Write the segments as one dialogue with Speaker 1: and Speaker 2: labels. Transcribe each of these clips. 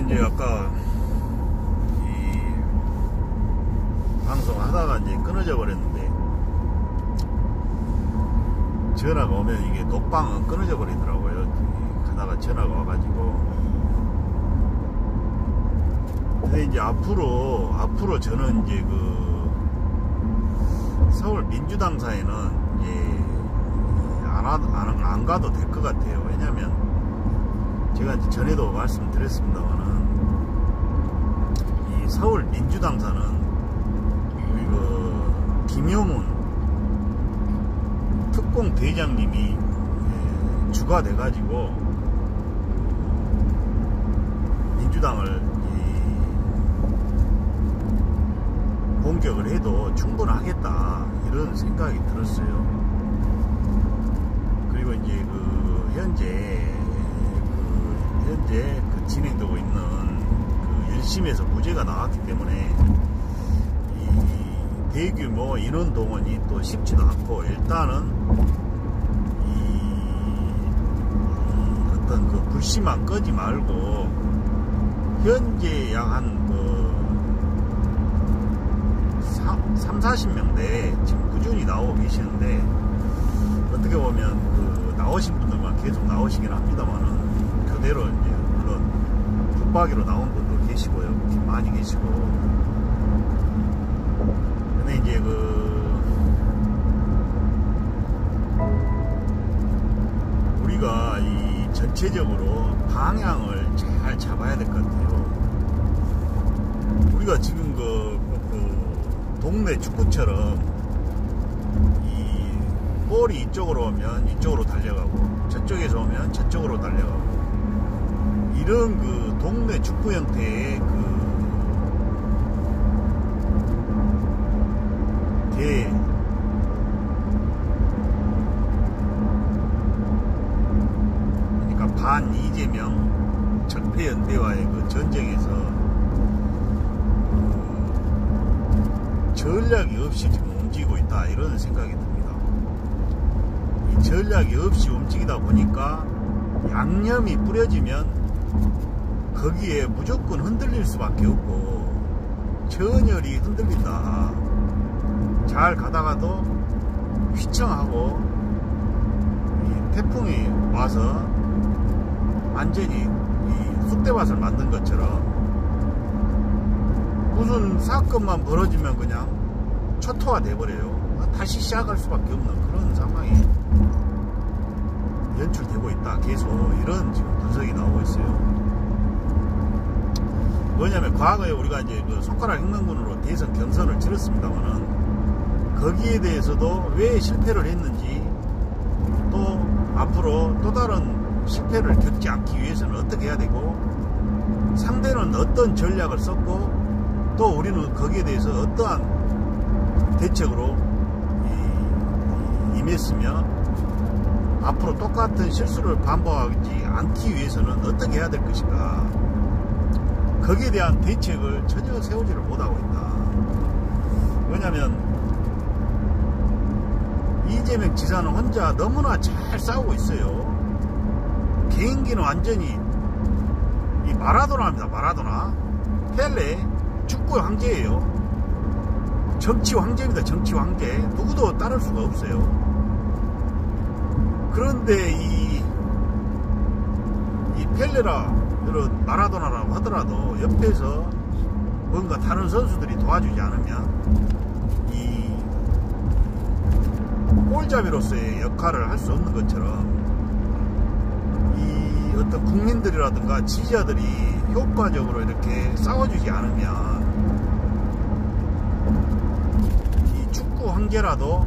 Speaker 1: 이제 아까 이 방송 하다가 이제 끊어져 버렸는데, 전화가 오면 이게 녹방은 끊어져 버리더라고요. 가다가 전화가 와가지고. 근데 이제 앞으로 저는 이제 그 서울 민주당사에는 이제 안 가도 될 것 같아요. 왜냐면 제가 이제 전에도 말씀드렸습니다만은 이 서울 민주당사는 그 김용훈 특공 대장님이 주가 돼가지고 민주당을 공격을 해도 충분하겠다 이런 생각이 들었어요. 그리고 이제 그 현재 그 진행되고 있는 그 1심에서 무죄가 나왔기 때문에 이 대규모 인원 동원이 또 쉽지도 않고, 일단은 이 어떤 그 불씨만 끄지 말고 현재 약 한 30-40명대 지금 꾸준히 나오고 계시는데, 어떻게 보면 그 나오신 분들만 계속 나오시긴 합니다만은 그대로 이제 물론 붙박이로 나온 분도 계시고요, 많이 계시고. 근데 이제 우리가 이 전체적으로 방향을 잘 잡아야 될 것 같아요. 우리가 지금 그 동네 축구처럼 이 볼이 이쪽으로 오면 이쪽으로 달려가고 저쪽에서 오면 저쪽으로 달려가고, 이런 그 동네 축구 형태의 그러니까 반 이재명 적폐연대와의 그 전쟁에서 전략이 없이 지금 움직이고 있다 이런 생각이 듭니다. 이 전략이 없이 움직이다 보니까 양념이 뿌려지면 거기에 무조건 흔들릴 수밖에 없고, 전열이 흔들린다. 잘 가다가도 휘청하고 이 태풍이 와서 완전히 이 쑥대밭을 만든 것처럼 무슨 사건만 벌어지면 그냥 초토화 돼버려요. 다시 시작할 수밖에 없는 그런 상황이 연출되고 있다. 계속 이런 지금 분석이 나오고 있어요. 뭐냐면 과거에 우리가 이제 그 손가락 혁명군으로 대선 경선을 치렀습니다만은 거기에 대해서도 왜 실패를 했는지, 또 앞으로 또 다른 실패를 겪지 않기 위해서는 어떻게 해야 되고, 상대는 어떤 전략을 썼고, 또 우리는 거기에 대해서 어떠한 대책으로 임했으며, 앞으로 똑같은 실수를 반복하지 않기 위해서는 어떻게 해야 될 것인가, 거기에 대한 대책을 전혀 세우지를 못하고 있다. 왜냐하면 이재명 지사는 혼자 너무나 잘 싸우고 있어요. 개인기는 완전히 이 마라도나입니다. 마라도나, 펠레, 축구 황제예요. 정치 황제입니다. 정치 황제. 누구도 따를 수가 없어요. 그런데 이 펠레라 이런 마라도나라고 하더라도 옆에서 뭔가 다른 선수들이 도와주지 않으면 이 골잡이로서의 역할을 할 수 없는 것처럼, 이 어떤 국민들이라든가 지지자들이 효과적으로 이렇게 싸워주지 않으면 이 축구 황제라도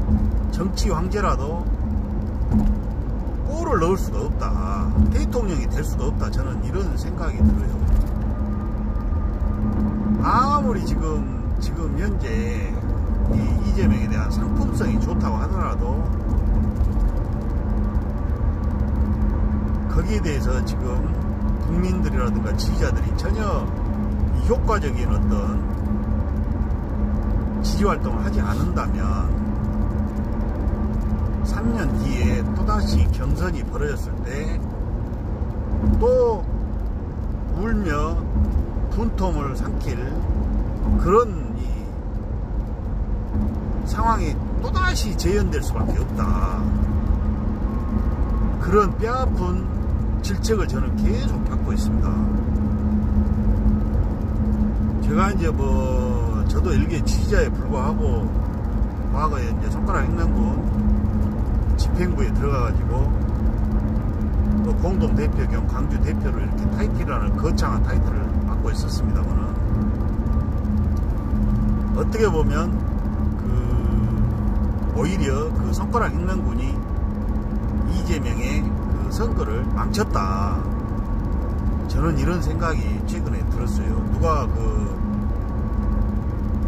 Speaker 1: 정치 황제라도 골을 넣을 수가 없다, 대통령이 될 수가 없다, 저는 이런 생각이 들어요. 아무리 지금 현재 이 이재명에 대한 상품성이 좋다고 하더라도 거기에 대해서 지금 국민들이라든가 지지자들이 전혀 효과적인 어떤 지지활동을 하지 않는다면 3년 뒤에 또다시 경선이 벌어졌을 때 또 울며 분통을 삼킬 그런 이 상황이 또다시 재현될 수밖에 없다. 그런 뼈아픈 질책을 저는 계속 받고 있습니다. 제가 이제 저도 일개 취재자에 불과하고 과거에 이제 손가락 횡령군 집행부에 들어가가지고 공동 대표 겸 광주 대표를 이렇게 타이틀이라는 거창한 타이틀을 맡고 있었습니다만은, 어떻게 보면 오히려 그 손가락 횡령군이 이재명의 그 선거를 망쳤다. 저는 이런 생각이 최근에 들었어요. 누가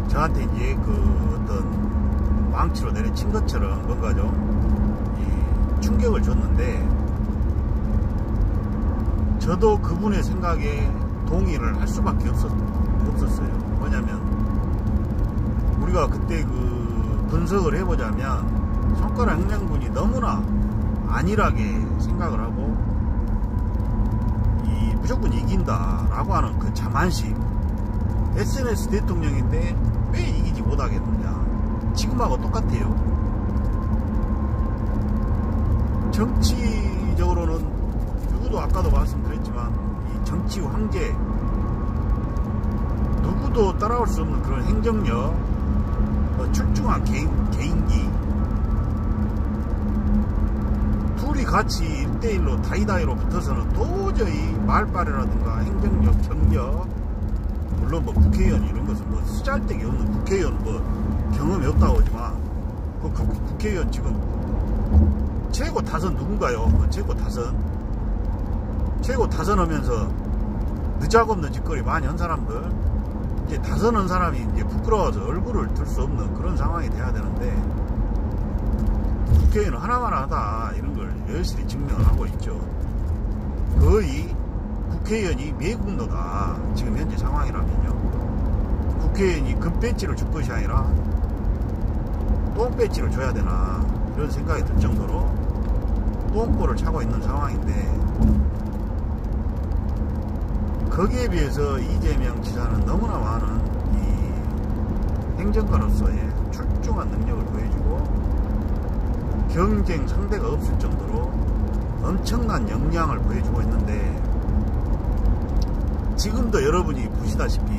Speaker 1: 저한테 이제 어떤 망치로 내려친 것처럼 뭔가 좀 충격을 줬는데, 저도 그분의 생각에 동의를 할 수밖에 없었어요. 뭐냐면, 우리가 그때 분석을 해보자면, 손가락 횡령군이 너무나 안일하게 생각을 하고, 무조건 이긴다라고 하는 그 자만심, SNS 대통령인데 왜 이기지 못하겠느냐. 지금하고 똑같아요. 정치적으로는 누구도, 아까도 말씀드렸지만, 이 정치 황제, 누구도 따라올 수 없는 그런 행정력, 출중한 개인기, 둘이 같이 1대1로 다이다이로 붙어서는 도저히 말빨이라든가 행정력, 경력, 물론 국회의원 이런 것은 쓰잘데기 없는 국회의원 경험이 없다고 하지만, 국회의원 지금 최고 타선 누군가요? 최고 타선하면서 느작없는 짓거리 많이 한 사람들, 이제 타선한 사람이 이제 부끄러워서 얼굴을 들 수 없는 그런 상황이 돼야 되는데, 국회의원은 하나만 하다 이런 걸 여실히 증명을 하고 있죠. 거의 국회의원이 매국노다, 지금 현재 상황이라면요. 국회의원이 금배지를 줄 것이 아니라 똥배지를 줘야 되나, 이런 생각이 들 정도로 똥꼬를 차고 있는 상황인데, 거기에 비해서 이재명 지사는 너무나 많은 이 행정가로서의 출중한 능력을 보여주고, 경쟁 상대가 없을 정도로 엄청난 역량을 보여주고 있는데, 지금도 여러분이 보시다시피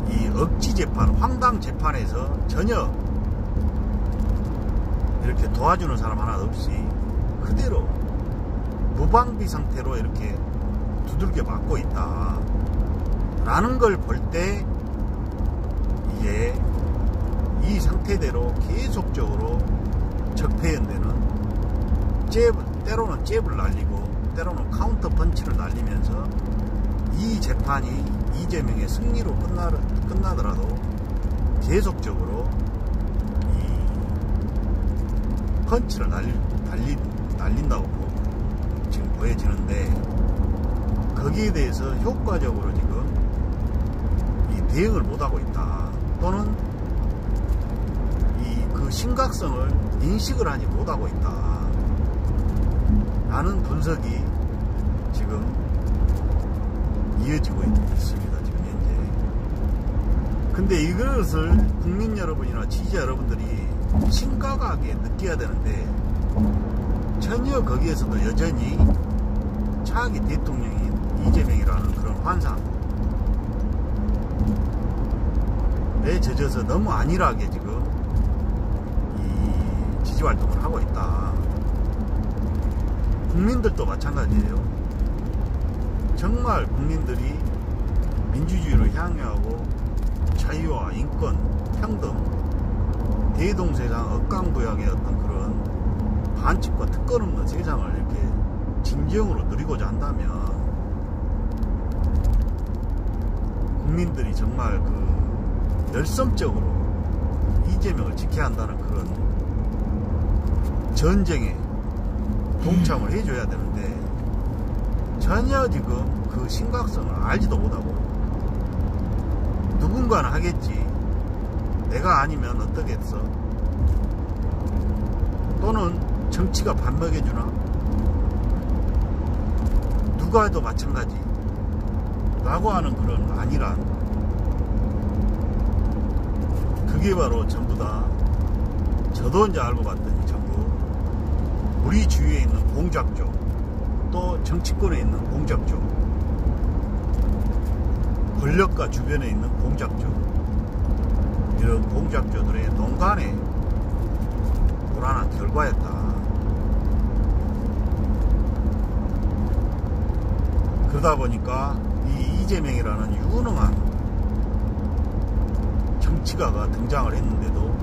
Speaker 1: 이 억지 재판, 황당 재판에서 전혀 이렇게 도와주는 사람 하나 없이 그대로 무방비 상태로 이렇게 두들겨 맞고 있다 라는 걸 볼 때, 이게 이 상태대로 계속적으로 적폐연대는 때로는 잽을 날리고 때로는 카운터 펀치를 날리면서 이 재판이 이재명의 승리로 끝나더라도 계속적으로 이 펀치를 날린다고 지금 보여지는데, 거기에 대해서 효과적으로 지금 이 대응을 못하고 있다, 또는 그 심각성을 인식을 하지 못하고 있다 라는 분석이 지금 이어지고 있습니다, 지금 현재. 근데 이것을 국민 여러분이나 지지자 여러분들이 심각하게 느껴야 되는데, 전혀 거기에서도 여전히 차기 대통령인 이재명이라는 그런 환상에 젖어서 너무 안일하게 지금 이 지지활동을 하고 있다. 국민들도 마찬가지예요. 정말 국민들이 민주주의를 향유하고 자유와 인권, 평등, 대동세상 억강부약의 어떤 그런 반칙과 특권 없는 세상을 이렇게 진정으로 누리고자 한다면, 국민들이 정말 열성적으로 이재명을 지켜야 한다는 그런 전쟁에 동참을 해줘야 되는데, 전혀 지금 그 심각성을 알지도 못하고, 누군가는 하겠지, 내가 아니면 어떻겠어, 또는 정치가 밥 먹여주나, 누가 해도 마찬가지, 라고 하는 그런 안일한, 그게 바로 전부 다 저도 이제 알고 봤더니 전부 우리 주위에 있는 공작조, 또 정치권에 있는 공작조, 권력과 주변에 있는 공작조, 이런 공작조들의 농간의 불안한 결과였다. 그러다 보니까 이 이재명이라는 유능한 정치가가 등장을 했는데도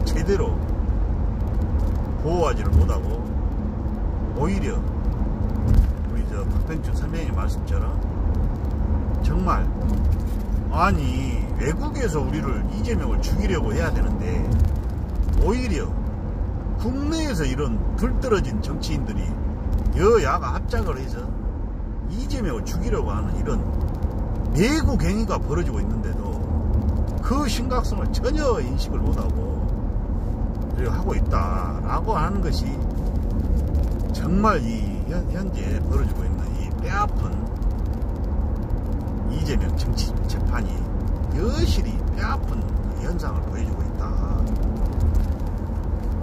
Speaker 1: 제대로 보호하지를 못하고 오히려 우리 저 박병준 선배님 말씀처럼 정말 아니 외국에서 우리를 이재명을 죽이려고 해야 되는데 오히려 국내에서 이런 들떨어진 정치인들이 여야가 합작을 해서 이재명을 죽이려고 하는 이런 내구갱의가 벌어지고 있는데도 그 심각성을 전혀 인식을 못하고 하고 있다라고 하는 것이 정말 이 현재 벌어지고 있는 이 뼈아픈 이재명 정치 재판이 여실히 뼈아픈 현상을 보여주고 있다.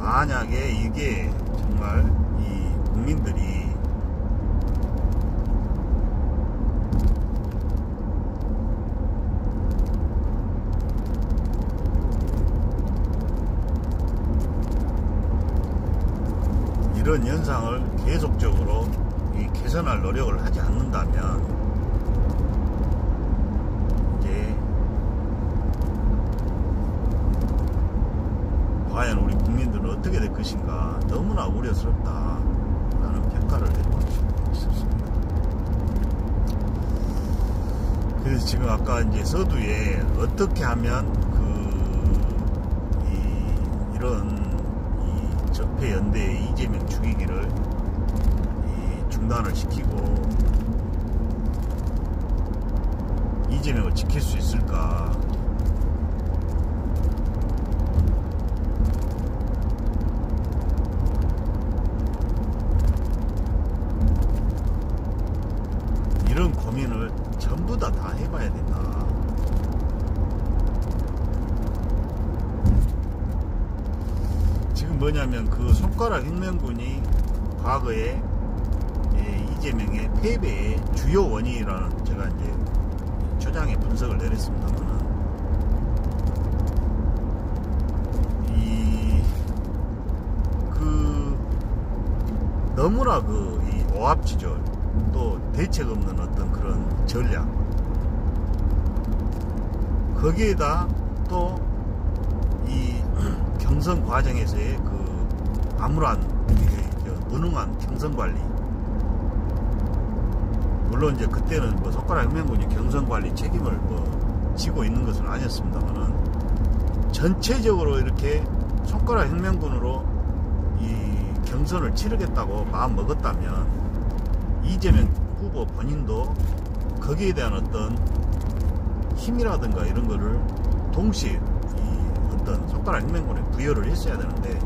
Speaker 1: 만약에 이게 정말 이 국민들이 이런 현상을 계속적으로 개선할 노력을 하지 않는다면 이제 과연 우리 국민들은 어떻게 될 것인가 너무나 우려스럽다라는 평가를 내리고 있습니다. 그래서 지금 아까 이제 서두에 어떻게 하면 이런 적폐연대의 이재명 죽이기를 중단을 시키고 이재명을 지킬 수 있을까? 이런 고민을 전부 다 해봐야 된다. 지금 뭐냐면 그 손가락 혁명군이 과거에 이재명의 패배의 주요 원인이라는 제가 이제 초장에 분석을 내렸습니다만은 너무나 이 오합지졸 또 대책 없는 어떤 그런 전략, 거기에다 또 이 경선 과정에서의 그 암울한 무능한 경선 관리. 물론 이제 그때는 뭐 손가락 혁명군이 경선 관리 책임을 지고 있는 것은 아니었습니다만은 전체적으로 이렇게 손가락 혁명군으로 이 경선을 치르겠다고 마음 먹었다면 이재명 후보 본인도 거기에 대한 어떤 힘이라든가 이런 거를 동시에 어떤 손가락 혁명군에 부여를 했어야 되는데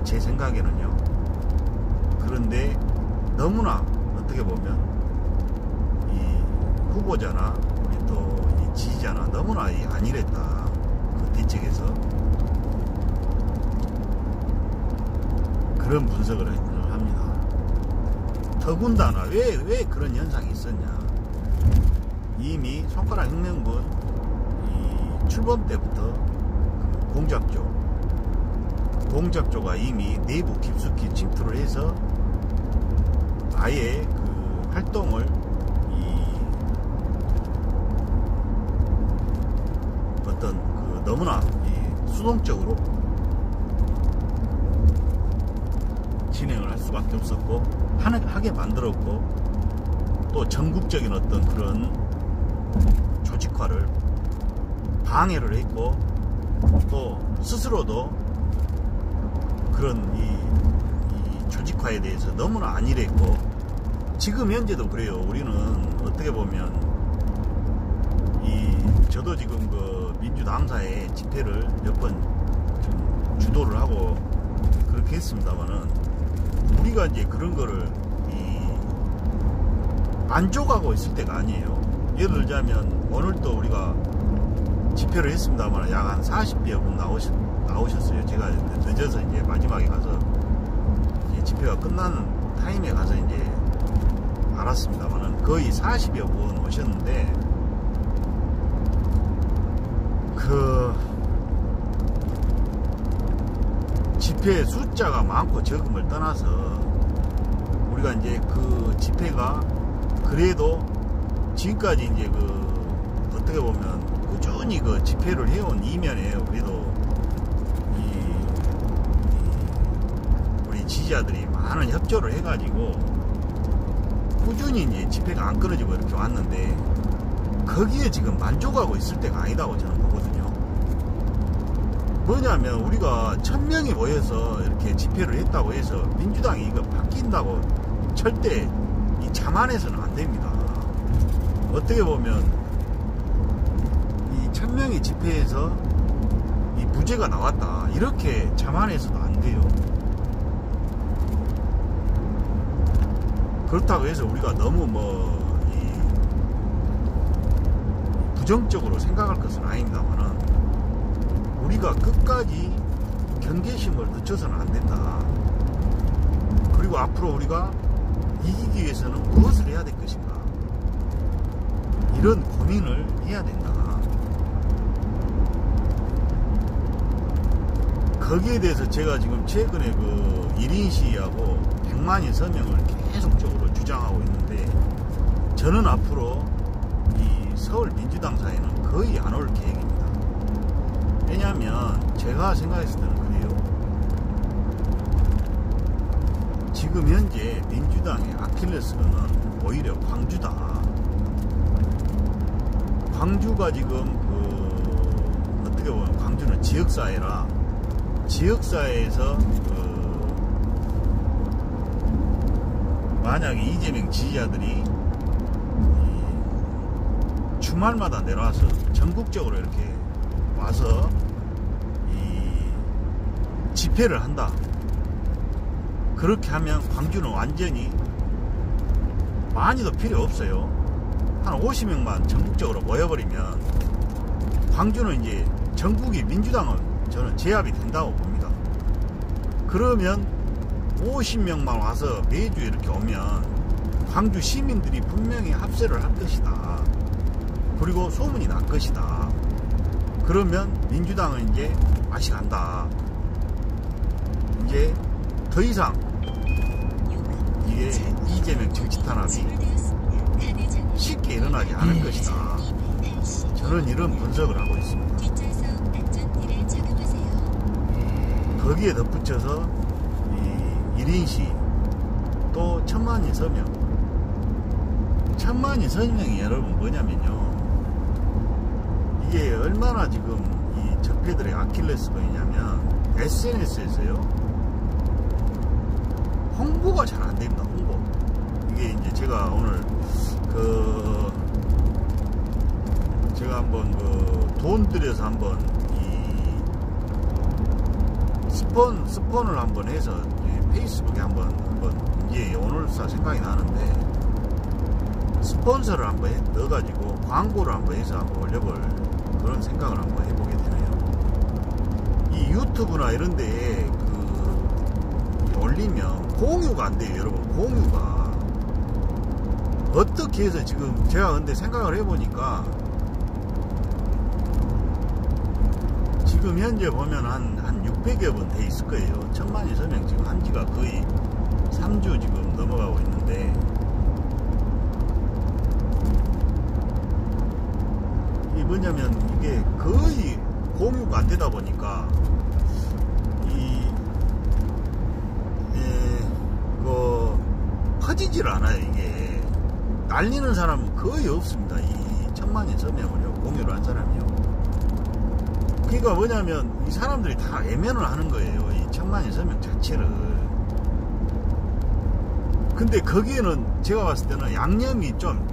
Speaker 1: 제 생각에는요. 그런데 너무나 어떻게 보면 이 후보자나 우리 또 이 지지자나 너무나 안일했다. 그 대책에서 그런 분석을 합니다. 더군다나 왜 그런 현상이 있었냐. 이미 손가락 혁명군 출범 때부터 공작조가 이미 내부 깊숙이 침투를 해서 아예 그 활동을 어떤 너무나 수동적으로 진행을 할 수밖에 없었고 하게 만들었고 또 전국적인 어떤 그런 조직화를 방해를 했고 또 스스로도 그런 이 조직화에 대해서 너무나 안일했고 지금 현재도 그래요. 우리는 어떻게 보면 저도 지금 그 민주당사의 집회를 몇 번 주도를 하고 그렇게 했습니다만은 우리가 이제 그런 거를 만족하고 있을 때가 아니에요. 예를 들자면 오늘 또 우리가 집회를 했습니다만 약 한 40여 분 나오셨어요. 제가 늦어서 이제 마지막에 가서 이제 집회가 끝나는 타임에 가서 이제 알았습니다만 거의 40여 분 오셨는데, 그 집회 숫자가 많고 적음을 떠나서 우리가 이제 그 집회가 그래도 지금까지 이제 그 어떻게 보면 꾸준히 그 집회를 해온 이면에요. 그래도 우리 지지자들이 많은 협조를 해가지고 꾸준히 이제 집회가 안 끊어지고 이렇게 왔는데, 거기에 지금 만족하고 있을 때가 아니다고 저는 보거든요. 뭐냐면 우리가 1000명이 모여서 이렇게 집회를 했다고 해서 민주당이 이거 바뀐다고 절대 이 자만해서는 안 됩니다. 어떻게 보면 이 1000명이 집회에서 이 무죄가 나왔다 이렇게 자만해서도 안 돼요. 그렇다고 해서 우리가 너무 부정적으로 생각할 것은 아닙니다만은, 우리가 끝까지 경계심을 늦춰서는 안 된다. 그리고 앞으로 우리가 이기기 위해서는 무엇을 해야 될 것인가, 이런 고민을 해야 된다. 거기에 대해서 제가 지금 최근에 그 1인 시위하고 100만인 서명을 계속적으로 주장하고 있는데, 저는 앞으로 이 서울 민주당 사회는 거의 안 올 계획입니다. 왜냐하면 제가 생각했을 때는 그래요. 지금 현재 민주당의 아킬레스건은 오히려 광주다. 광주가 지금 그 어떻게 보면 광주는 지역사회라, 지역사회에서 만약에 이재명 지지자들이 주말마다 내려와서 전국적으로 이렇게 와서 이 집회를 한다. 그렇게 하면 광주는 완전히 많이도 필요 없어요. 한 50명만 전국적으로 모여버리면 광주는 이제 전국이 민주당은 저는 제압이 된다고 봅니다. 그러면 50명만 와서 매주 이렇게 오면 광주 시민들이 분명히 합세를 할 것이다. 그리고 소문이 날 것이다. 그러면 민주당은 이제 맛이 간다. 이제 더 이상 이게 이재명 정치 탄압이 쉽게 일어나지 않을 것이다. 저는 이런 분석을 하고 있습니다. 거기에 덧붙여서 이 1인시 또 1000만인 서명, 1000만인 서명이 여러분 뭐냐면요, 이게 얼마나 지금 이 적폐들의 아킬레스건이냐면 SNS에서요 홍보가 잘 안 됩니다. 홍보. 이게 이제 제가 오늘 제가 한번 돈 들여서 한번 스폰을 한번 해서 페이스북에 한번 이제 오늘사 생각이 나는데, 스폰서를 한번 넣어가지고 광고를 한번 해서 한번 올려볼 그런 생각을 한번 해보게 되네요. 이 유튜브나 이런 데에 올리면 공유가 안 돼요, 여러분. 공유가 어떻게 해서 지금 제가 근데 생각을 해보니까 지금 현재 보면 한 600여 번 돼 있을 거예요. 1000만인 서명 지금 한 지가 거의 3주 지금 넘어가고 있는데, 이게 뭐냐면 이게 거의 공유가 안 되다 보니까 퍼지질 않아요. 이게 날리는 사람은 거의 없습니다. 이 1000만인 서명을요, 공유를 한 사람이요. 그러니까 뭐냐면 이 사람들이 다 외면을 하는 거예요, 이 1000만인 서명 자체를. 근데 거기에는 제가 봤을 때는 양념이 좀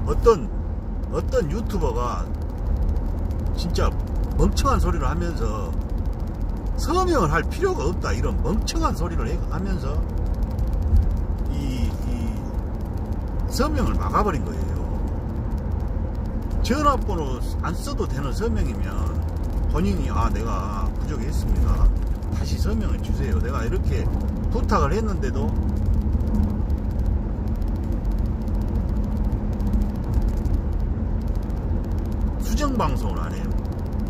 Speaker 1: 어떤 유튜버가 진짜 멍청한 소리를 하면서 서명을 할 필요가 없다, 이런 멍청한 소리를 하면서 서명을 막아버린 거예요. 전화번호 안 써도 되는 서명이면 본인이 내가 부족했습니다, 다시 서명을 주세요, 내가 이렇게 부탁을 했는데도 수정방송을 안 해요.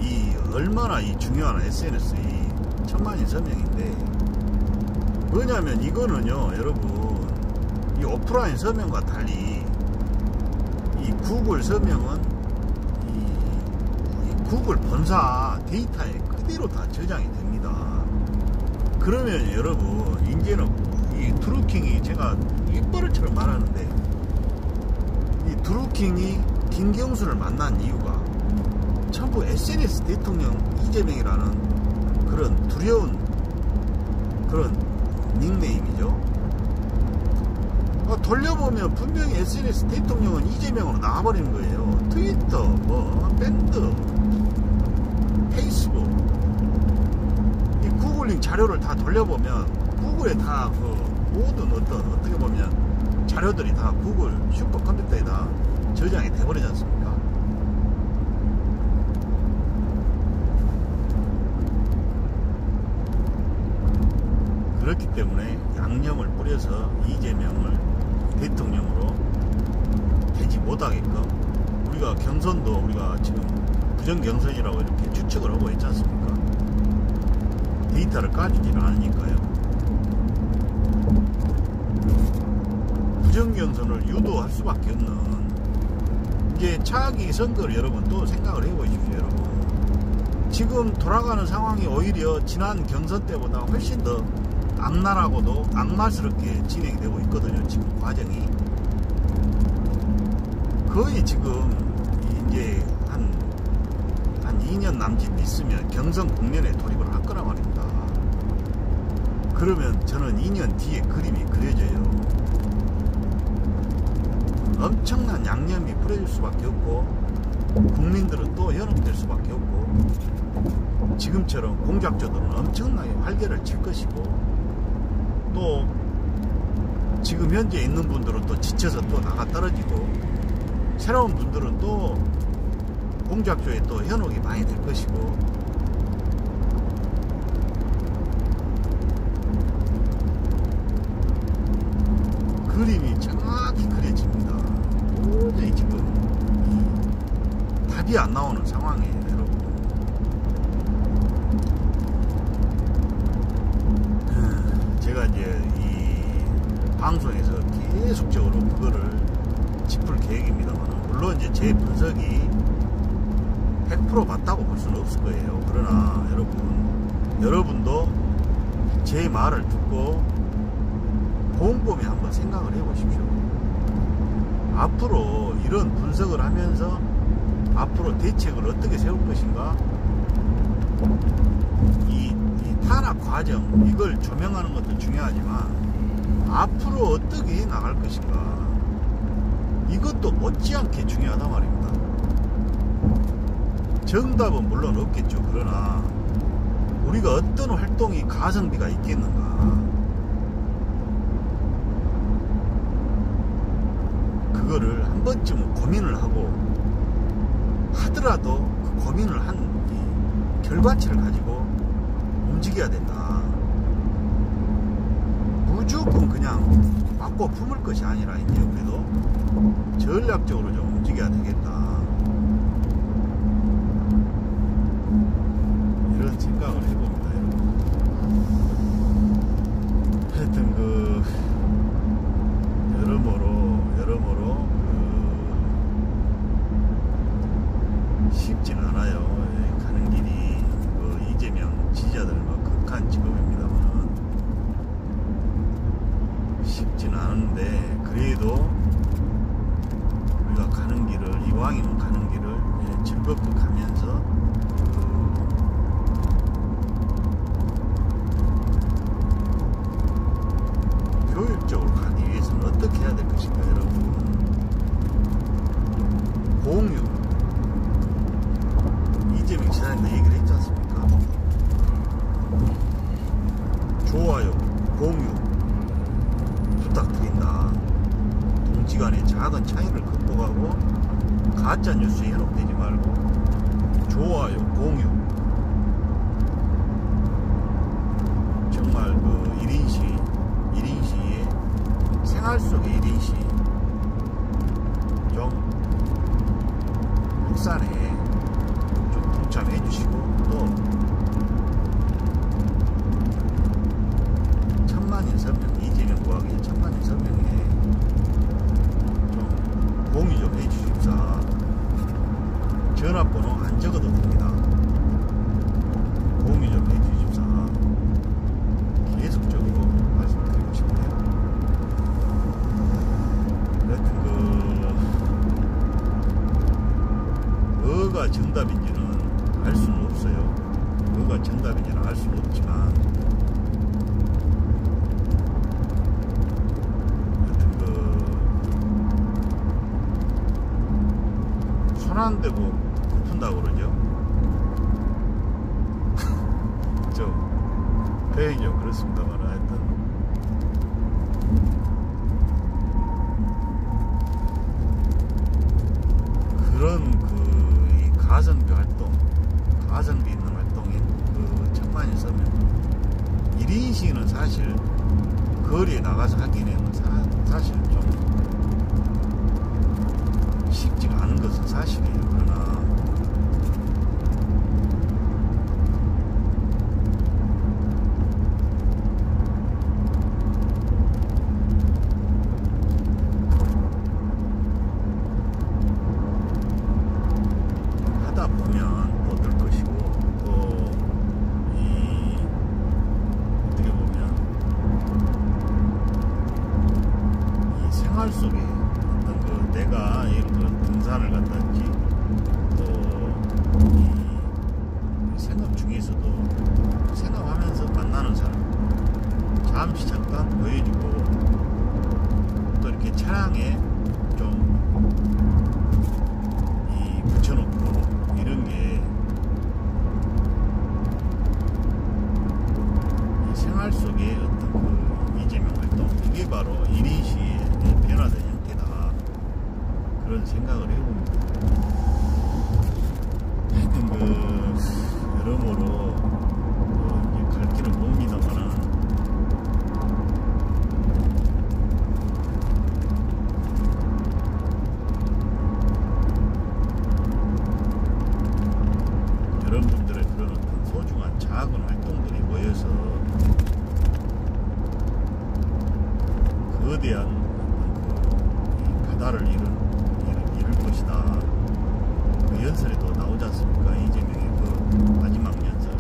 Speaker 1: 이 얼마나 이 중요한 SNS 이 천만인 서명인데, 뭐냐면 이거는요 여러분, 이 오프라인 서명과 달리 이 구글 서명은 이 구글 본사 데이터에 그대로 다 저장이 됩니다. 그러면 여러분 이제는 이 드루킹이, 제가 입버릇처럼 말하는데, 이 드루킹이 김경수를 만난 이유가 전부 SNS 대통령 이재명이라는 그런 두려운 그런 닉네임이죠. 돌려보면 분명히 SNS 대통령은 이재명으로 나와버리는 거예요. 트위터, 밴드, 페이스북, 이 구글링 자료를 다 돌려보면 구글에 다 모든 어떻게 보면 자료들이 다 구글 슈퍼컴퓨터에 다 저장이 돼버리지 않습니까? 그렇기 때문에 양념을 뿌려서 이재명을 대통령으로 되지 못하게끔, 우리가 경선도 우리가 지금 부정경선이라고 이렇게 추측을 하고 있지 않습니까? 데이터를 까주지는 않으니까요. 부정경선을 유도할 수밖에 없는, 이제 차기 선거를 여러분 또 생각을 해보십시오. 여러분 지금 돌아가는 상황이 오히려 지난 경선 때보다 훨씬 더 악랄하고도 악마스럽게 진행되고 있거든요. 지금 과정이 거의 지금 이제 한 2년 남짓 있으면 경선 국면에 돌입을 할 거란 말입니다. 그러면 저는 2년 뒤에 그림이 그려져요. 엄청난 양념이 뿌려질 수밖에 없고, 국민들은 또 현혹될 수밖에 없고, 지금처럼 공작조들은 엄청나게 활개를 칠 것이고, 또 지금 현재 있는 분들은 또 지쳐서 또 나가 떨어지고, 새로운 분들은 또 공작조에 또 현혹이 많이 될 것이고, 그림이 정확히 그려집니다. 도저히 지금 답이 안 나오는 상황이에요, 여러분. 제가 이제 이 방송에서 계속적으로 그거를 짚을 계획입니다만, 물론 이제 제 분석이 100% 맞다고 볼 수는 없을 거예요. 그러나 여러분도 제 말을 듣고 곰곰이 한번 생각을 해보십시오. 앞으로 이런 분석을 하면서 앞으로 대책을 어떻게 세울 것인가, 이 탄압 과정 이걸 조명하는 것도 중요하지만 앞으로 어떻게 나갈 것인가, 이것도 못지않게 중요하단 말입니다. 정답은 물론 없겠죠. 그러나 우리가 어떤 활동이 가성비가 있겠는가, 그거를 한 번쯤은 고민을 하고, 하더라도 그 고민을 한 이 결과치를 가지고 움직여야 된다. 무조건 그냥 맞고 품을 것이 아니라 이제 우리도 전략적으로 좀 움직여야 되겠다, 이런 생각을 해봅니다, 여러분. 하여튼 여러모로 쉽진 않아요. 가는 길이 이재명 지지자들 극한 직업입니다만 쉽진 않은데, 그래도 우리가 가는 길을, 이왕이면 가는 길을 즐겁게 가면서 효율적으로 가기 위해서는 어떻게 해야 될 것인가, 여러분. 공유, 이재명 지사님도 얘기를 했지 않습니까? 좋아요, 공유 부탁드린다. 동지가 간의 작은 차이를 극복하고 가짜 뉴스에 현혹되지 말고 좋아요, 공유, 정말 그 1인시의 생활 속의 1인시 좀 확산에 좀 동참해 주시고, 또 천만인 서명, 이재명 구하기 천만인 서명에 좀 공유 좀 해 주십사. 전화번호 안 적어도 됩니다. 공유 좀 해 주십사. 계속적으로 말씀드리고 싶네요. 여튼 뭐가 정답인지는 알 수는 없어요. 뭐가 정답인지는 알 수는 없지만, 여튼 손 안 대고 굽힌다고 그러죠. 저 표현이 좀 그렇습니다만, 하여튼 그런 이 가성비 활동, 가성비 있는 활동인 그 천만인 서명 1인시는 사실 거리에 나가서 하기에는 사실 좀 쉽지가 않은 것은 사실이에요. 그러나 하다 보면 또 늘 것이고, 또 어떻게 보면 이 생활 속에 어떤 내가 예를 들어 등산을 간다든지, 또 이 생업 중에서도 생업하면서 만나는 사람 잠시 잠깐 보여주고, 또 이렇게 차량에 좀 붙여놓고 이런 게 이 생활 속의 어떤 이재명 활동, 이게 바로 1인시의 변화된 형태다, 그런 생각을 해봅니다. 하여튼 여러모로 이제 갈 길은 멉니다만은, 여러분들의 그런 어떤 소중한 작은 활동들이 모여서 거대한 바다를 이룰 것이다. 그 연설에도 나오지 않습니까? 이재명의 그 마지막 연설.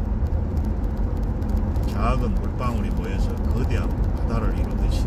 Speaker 1: 작은 물방울이 모여서 거대한 바다를 이루듯이